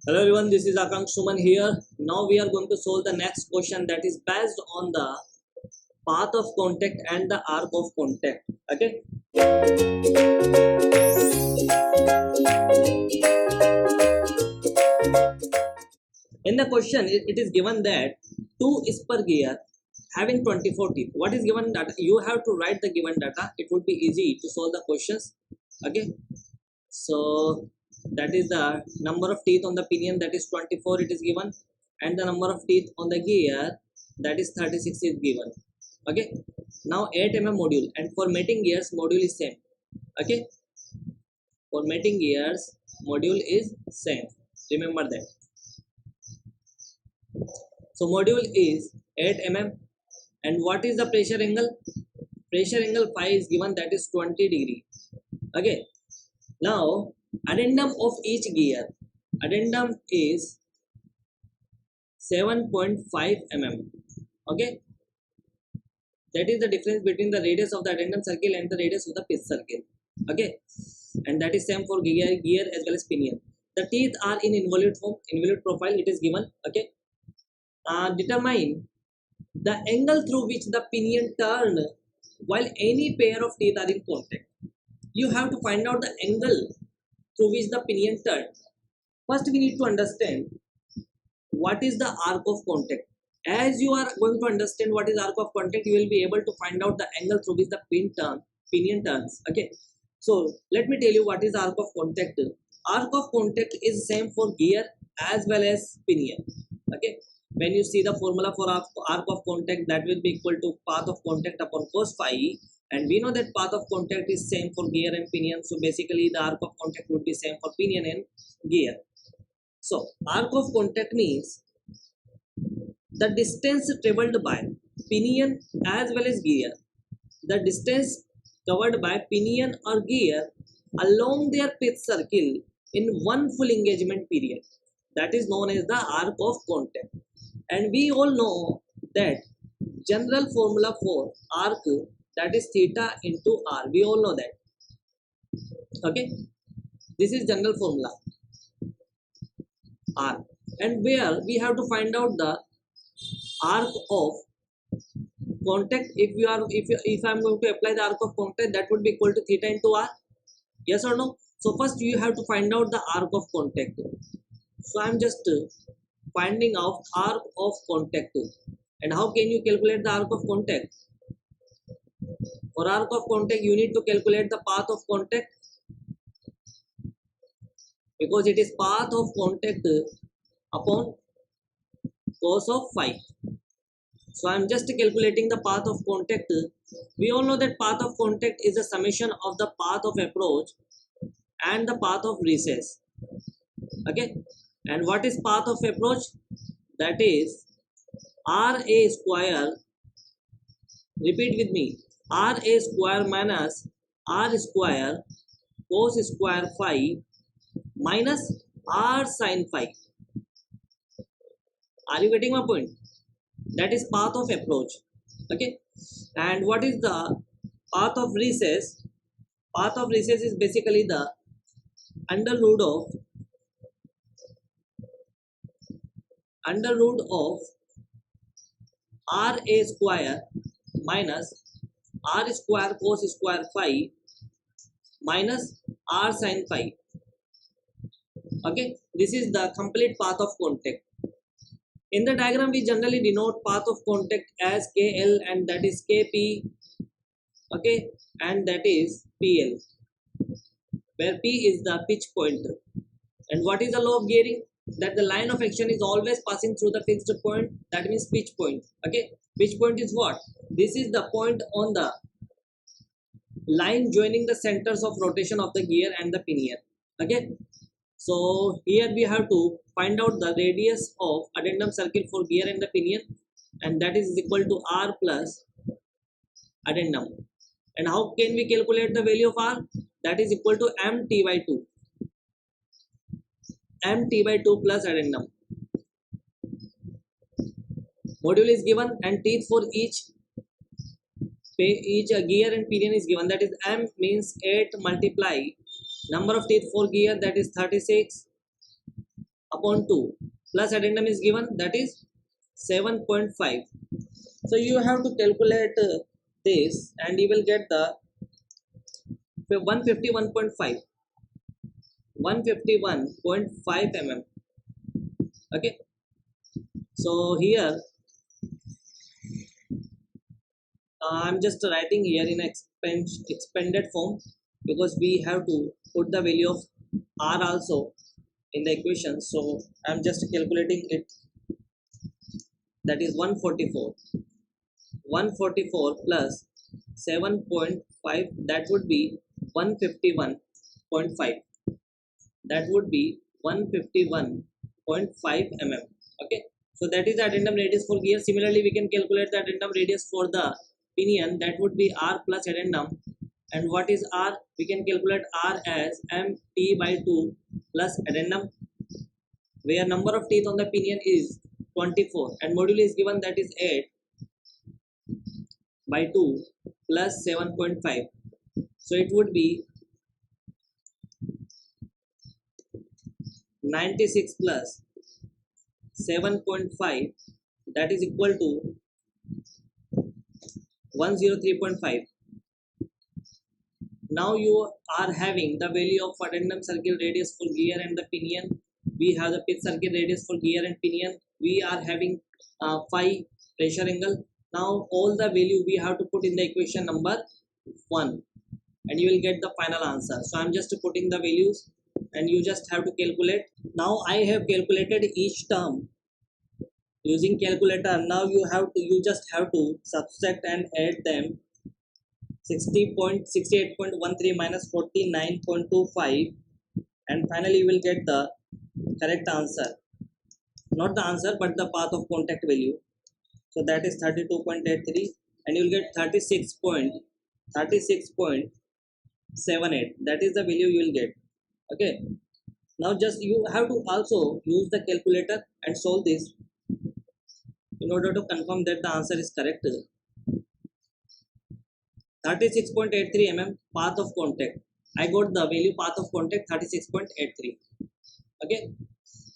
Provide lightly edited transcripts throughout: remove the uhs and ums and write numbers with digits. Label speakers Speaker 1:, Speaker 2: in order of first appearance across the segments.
Speaker 1: Hello everyone, this is Akank Suman here. Now we are going to solve the next question that is based on the path of contact and the arc of contact. Okay. In the question, it is given that two spur gear having 24 teeth. What is given data? You have to write the given data. It would be easy to solve the questions. Okay. So that is the number of teeth on the pinion, that is 24 it is given, and the number of teeth on the gear, that is 36 is given. Okay, now 8 module, and for mating gears module is same. Okay, for mating gears module is same, remember that. So module is 8 and what is the pressure angle? Pressure angle phi is given, that is 20 degree. Okay, now addendum of each gear, addendum is 7.5 mm. Okay, that is the difference between the radius of the addendum circle and the radius of the pitch circle. Okay, and that is same for gear as well as pinion. The teeth are in involute form, involute profile it is given. Okay, determine the angle through which the pinion turn while any pair of teeth are in contact. You have to find out the angle through which the pinion turn. First we need to understand what is the arc of contact. As you are going to understand what is arc of contact, you will be able to find out the angle through which the pinion turns. Okay, so let me tell you what is arc of contact. Arc of contact is same for gear as well as pinion. Okay, when you see the formula for arc of contact, that will be equal to path of contact upon cos phi, and we know that path of contact is same for gear and pinion, so basically the arc of contact would be same for pinion and gear. So arc of contact means the distance traveled by pinion as well as gear, the distance covered by pinion or gear along their pitch circle in one full engagement period, that is known as the arc of contact. And we all know that general formula for arc, that is theta into r, we all know that. Okay, this is general formula r, and where we have to find out the arc of contact. If I'm going to apply the arc of contact, that would be equal to theta into r. Yes or no? So first you have to find out the arc of contact. So I'm just finding out arc of contact. And how can you calculate the arc of contact? For arc of contact, you need to calculate the path of contact, because it is path of contact upon cos of phi. So I'm just calculating the path of contact. We all know that path of contact is a summation of the path of approach and the path of recess. Okay, and what is path of approach? That is RA square, repeat with me, RA square minus R square cos square phi minus R sin phi. Are you getting my point? That is path of approach. Okay, and what is the path of recess? Path of recess is basically the under root of RA square minus R square cos square phi minus R sin phi. Okay, this is the complete path of contact. In the diagram, we generally denote path of contact as KL, and that is KP. Okay, and that is PL, where P is the pitch point. And what is the law of gearing? That the line of action is always passing through the fixed point, that means pitch point. Okay, pitch point is what? This is the point on the line joining the centers of rotation of the gear and the pinion. Okay, so here we have to find out the radius of addendum circle for gear and the pinion, and that is equal to r plus addendum. And how can we calculate the value of r? That is equal to mt by 2, mt by 2 plus addendum. Module is given and teeth for each gear and pinion is given, that is m means 8 multiply number of teeth for gear, that is 36, upon 2 plus addendum is given, that is 7.5. So you have to calculate this and you will get the 151.5 mm. Okay, so here I'm just writing here in expanded form because we have to put the value of r also in the equation. So I'm just calculating it, that is 144 plus 7.5, that would be 151.5, that would be 151.5 mm. Okay, so that is the addendum radius for gear. Similarly, we can calculate the addendum radius for the pinion, that would be r plus addendum. And what is r? We can calculate r as mt by 2 plus addendum, where number of teeth on the pinion is 24 and module is given, that is 8 by 2 plus 7.5. So it would be 96 plus 7.5, that is equal to 103.5. Now you are having the value of addendum circle radius for gear and the pinion. We have the pitch circle radius for gear and pinion. We are having phi pressure angle. Now all the value we have to put in the equation number 1 and you will get the final answer. So I'm just putting the values and you just have to calculate. Now I have calculated each term using calculator. Now you just have to subtract and add them. 60.68.13 minus 49.25, and finally you will get the correct answer, not the answer but the path of contact value. So that is 32.83 and you will get 36.78, that is the value you will get. Okay, now just you have to also use the calculator and solve this in order to confirm that the answer is correct. 36.83 mm path of contact, I got the value path of contact 36.83. Okay,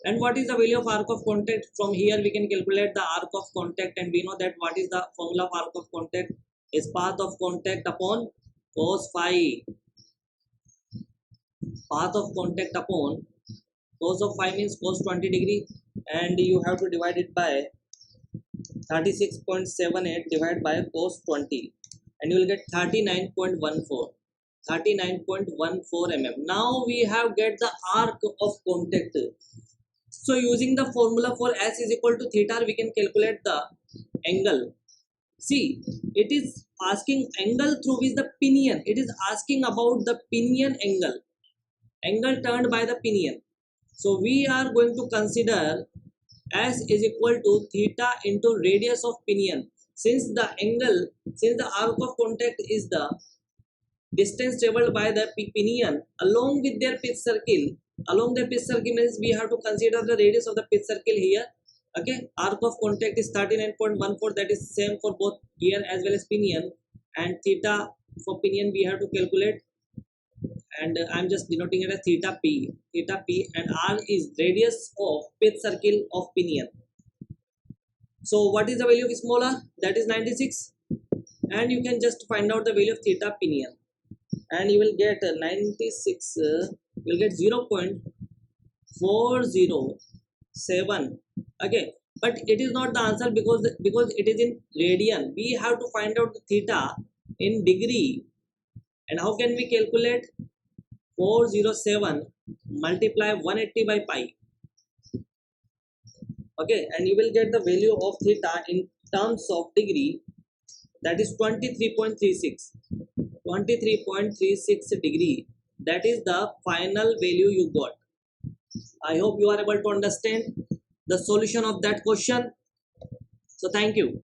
Speaker 1: and what is the value of arc of contact? From here we can calculate the arc of contact, and we know that what is the formula of arc of contact is path of contact upon cos phi. Path of contact upon cos of phi means cos 20 degree, and you have to divide it by 36.78 divided by cos 20 and you will get 39.14 mm. Now we have get the arc of contact. So using the formula for s is equal to theta, we can calculate the angle. See, it is asking angle through which the pinion, it is asking about the pinion angle turned by the pinion. So we are going to consider s is equal to theta into radius of pinion. Since the arc of contact is the distance traveled by the pinion along with their pitch circle, means we have to consider the radius of the pitch circle here. Okay, arc of contact is 39.14, that is same for both gear as well as pinion, and theta for pinion we have to calculate, and I'm just denoting it as theta p, and r is radius of pitch circle of pinion. So what is the value of small r? That is 96, and you can just find out the value of theta pinion and you will get 96, you will get 0.407. Okay, but it is not the answer because it is in radian. We have to find out the theta in degree, and how can we calculate? 407 multiply 180 by pi. Okay, and you will get the value of theta in terms of degree, that is 23.36 degree. That is the final value you got. I hope you are able to understand the solution of that question. So thank you.